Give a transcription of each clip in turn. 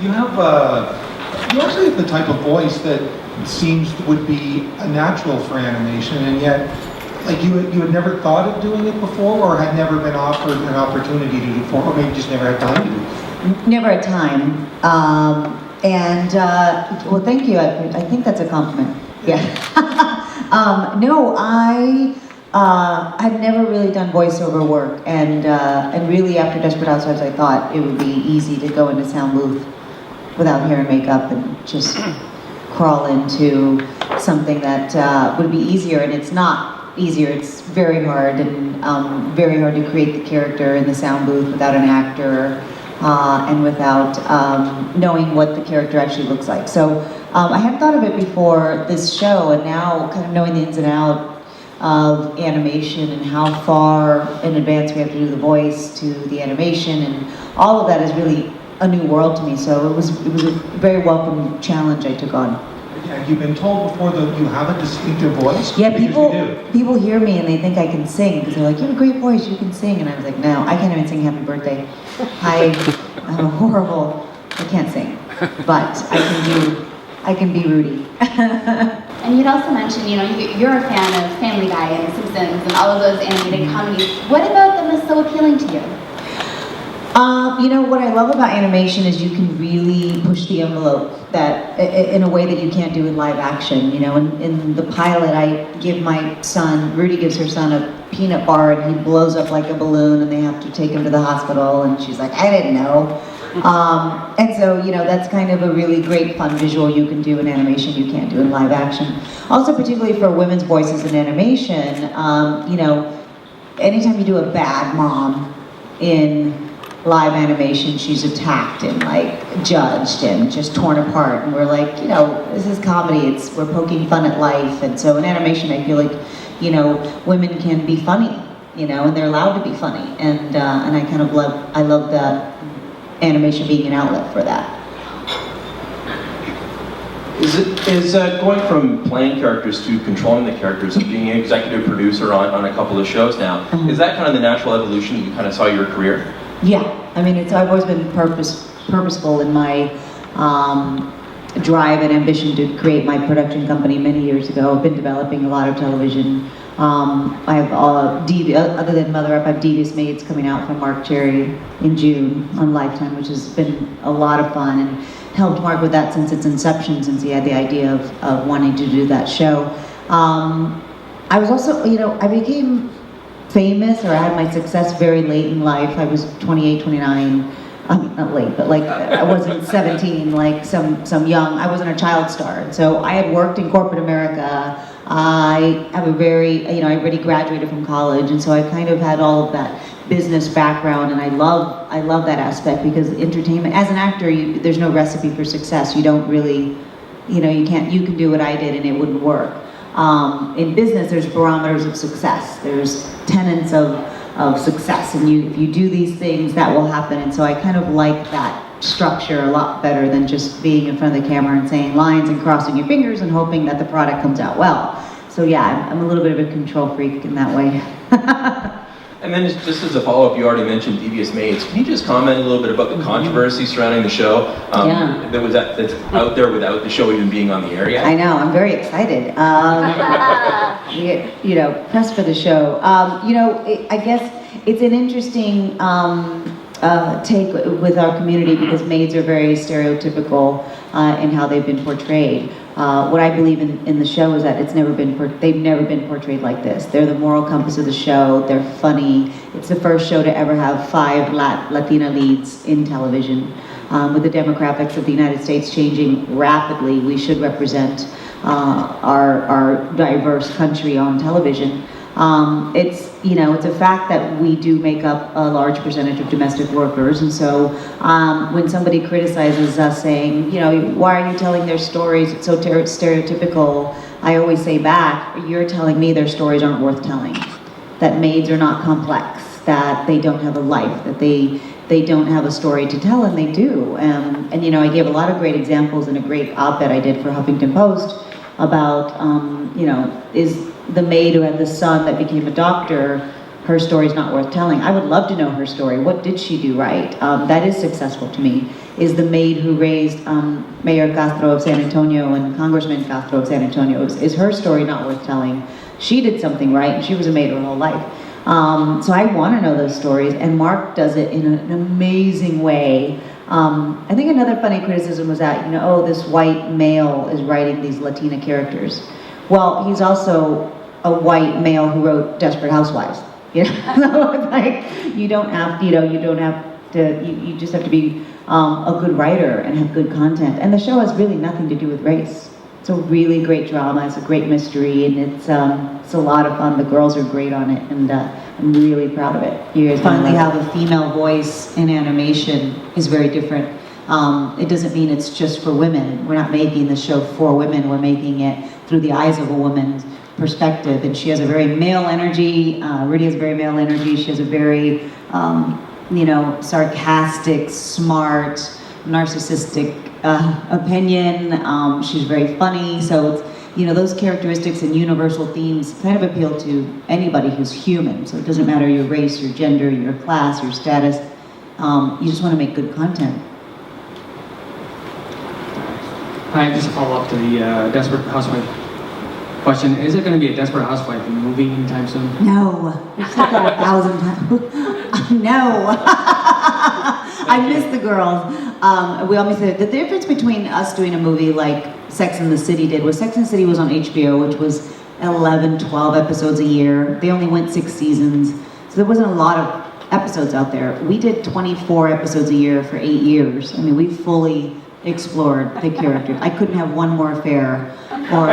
You actually have the type of voice that seems would be a natural for animation, and yet, like you had never thought of doing it before, or had never been offered an opportunity to do before, or maybe just never had time to do it. Never had time. Well, thank you. I think that's a compliment. Yeah. No, I had never really done voiceover work, and really after Desperate Housewives, I thought it would be easy to go into sound booth without hair and makeup and just crawl into something that would be easier, and it's not easier. It's very hard, and very hard to create the character in the sound booth without an actor and without knowing what the character actually looks like. So I hadn't thought of it before this show, and now kind of knowing the ins and outs of animation and how far in advance we have to do the voice to the animation, and all of that is really a new world to me. So it was a very welcome challenge I took on. Yeah, you've been told before that you have a distinctive voice. Yeah, people hear me and they think I can sing because they're like, "You have a great voice, you can sing," and I was like, "No, I can't even sing Happy Birthday. I'm horrible. I can't sing, but I can be Rudy." And you'd also mentioned, you're a fan of Family Guy and Simpsons and all of those animated comedies. What about them is so appealing to you? What I love about animation is you can really push the envelope that in a way that you can't do in live action. In the pilot, Rudy gives her son a peanut bar and he blows up like a balloon and they have to take him to the hospital, and she's like, "I didn't know." And so, that's kind of a really great fun visual you can do in animation you can't do in live action. Also, particularly for women's voices in animation, anytime you do a bad mom in live animation, she's attacked and judged and just torn apart, and we're like, this is comedy, we're poking fun at life. And so in animation, I feel like, women can be funny, and they're allowed to be funny, and I love that animation being an outlet for that. Is going from playing characters to controlling the characters and being an executive producer on a couple of shows now, is that kind of the natural evolution that you kind of saw your career? Yeah, I've always been purposeful in my drive and ambition to create my production company many years ago. I've been developing a lot of television. I have other than Mother Up, I have Devious Maids coming out from Mark Cherry in June on Lifetime, which has been a lot of fun, and helped Mark with that since its inception, since he had the idea of wanting to do that show. I was also, I became famous, or I had my success very late in life. I was 28, 29, not late, but I wasn't 17, like some young, I wasn't a child star. And so I had worked in corporate America. I have I already graduated from college, and so I kind of had all of that business background, and I love that aspect, because entertainment, as an actor, there's no recipe for success. You don't really, you can do what I did and it wouldn't work. In business, there's barometers of success. There's tenets of success, and if you do these things, that will happen. And so I kind of like that structure a lot better than just being in front of the camera and saying lines and crossing your fingers and hoping that the product comes out well. So yeah, I'm a little bit of a control freak in that way. And then just as a follow-up, you already mentioned Devious Maids. Can you just comment a little bit about the controversy surrounding the show? That's out there without the show even being on the air yet? I know, I'm very excited. Pressed for the show. I guess it's an interesting take with our community, because maids are very stereotypical in how they've been portrayed. What I believe in the show is that they've never been portrayed like this. They're the moral compass of the show. They're funny. It's the first show to ever have 5 Latina leads in television. With the demographics of the United States changing rapidly, we should represent our diverse country on television. It's a fact that we do make up a large percentage of domestic workers, and so when somebody criticizes us saying, why are you telling their stories, it's so stereotypical, I always say back, you're telling me their stories aren't worth telling, that maids are not complex, that they don't have a life, that they don't have a story to tell, and they do. And I gave a lot of great examples in a great op-ed I did for Huffington Post about, is the maid who had the son that became a doctor, her story's not worth telling. I would love to know her story. What did she do right? That is successful to me. is the maid who raised Mayor Castro of San Antonio and Congressman Castro of San Antonio. Is her story not worth telling? She did something right, and she was a maid her whole life. So I want to know those stories, and Mark does it in an amazing way. I think another funny criticism was that, this white male is writing these Latina characters. Well, he's also a white male who wrote Desperate Housewives. So it's like, you just have to be a good writer and have good content. And the show has really nothing to do with race. It's a really great drama, it's a great mystery, and it's a lot of fun. The girls are great on it, and I'm really proud of it. You guys finally have a female voice in animation is very different. It doesn't mean it's just for women. We're not making the show for women, we're making it through the eyes of a woman's perspective, and she has a very male energy. Rudy has very male energy. She has a very, sarcastic, smart, narcissistic opinion. She's very funny. So it's, those characteristics and universal themes kind of appeal to anybody who's human. So it doesn't matter your race, your gender, your class, your status. You just want to make good content. Hi, just a follow-up to the Desperate Housewife question. Is it going to be a Desperate Housewife movie anytime soon? No. We've said that 1,000 times. No. I miss the girls. We always said the difference between us doing a movie like Sex and the City did was Sex and the City was on HBO, which was 11, 12 episodes a year. They only went 6 seasons. So there wasn't a lot of episodes out there. We did 24 episodes a year for 8 years. I mean, we fully explored the characters. I couldn't have one more affair or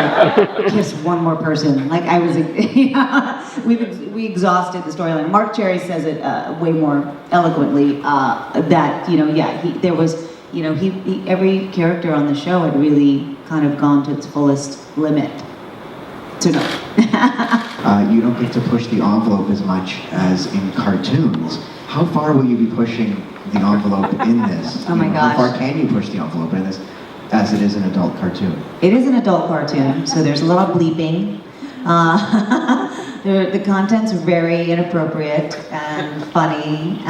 kiss one more person. Like I was, we exhausted the storyline. Mark Cherry says it way more eloquently that there was every character on the show had really kind of gone to its fullest limit. So no. You don't get to push the envelope as much as in cartoons. How far will you be pushing the envelope in this? Oh my gosh. How far can you push the envelope in this as it is an adult cartoon? It is an adult cartoon, so there's a lot of bleeping. The content's very inappropriate and funny.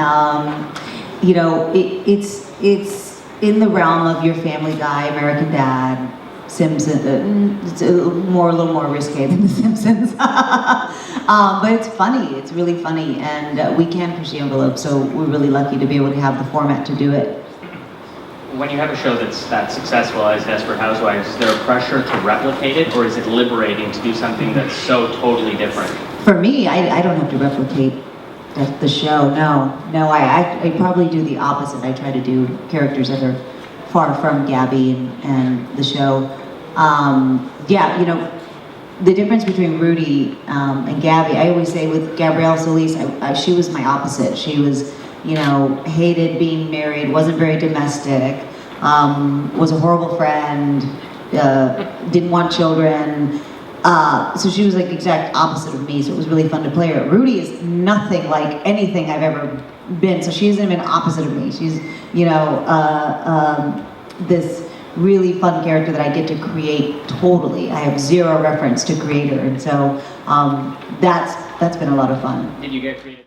It's in the realm of your Family Guy, American Dad, Simpsons. It's a little more risque than The Simpsons. But it's funny. It's really funny, and we can push the envelope. So we're really lucky to be able to have the format to do it. When you have a show that's that successful as Desperate Housewives, is there a pressure to replicate it, or is it liberating to do something that's so totally different? For me, I don't have to replicate the show. No, I probably do the opposite. I try to do characters that are far from Gabby and the show. The difference between Rudy and Gabby, I always say with Gabrielle Solis, she was my opposite. She was, hated being married, wasn't very domestic, was a horrible friend, didn't want children. So she was like the exact opposite of me, so it was really fun to play her. Rudy is nothing like anything I've ever been, so she isn't even opposite of me. She's, this really fun character that I get to create totally. I have zero reference to create her, and so that's been a lot of fun. Did you get creative?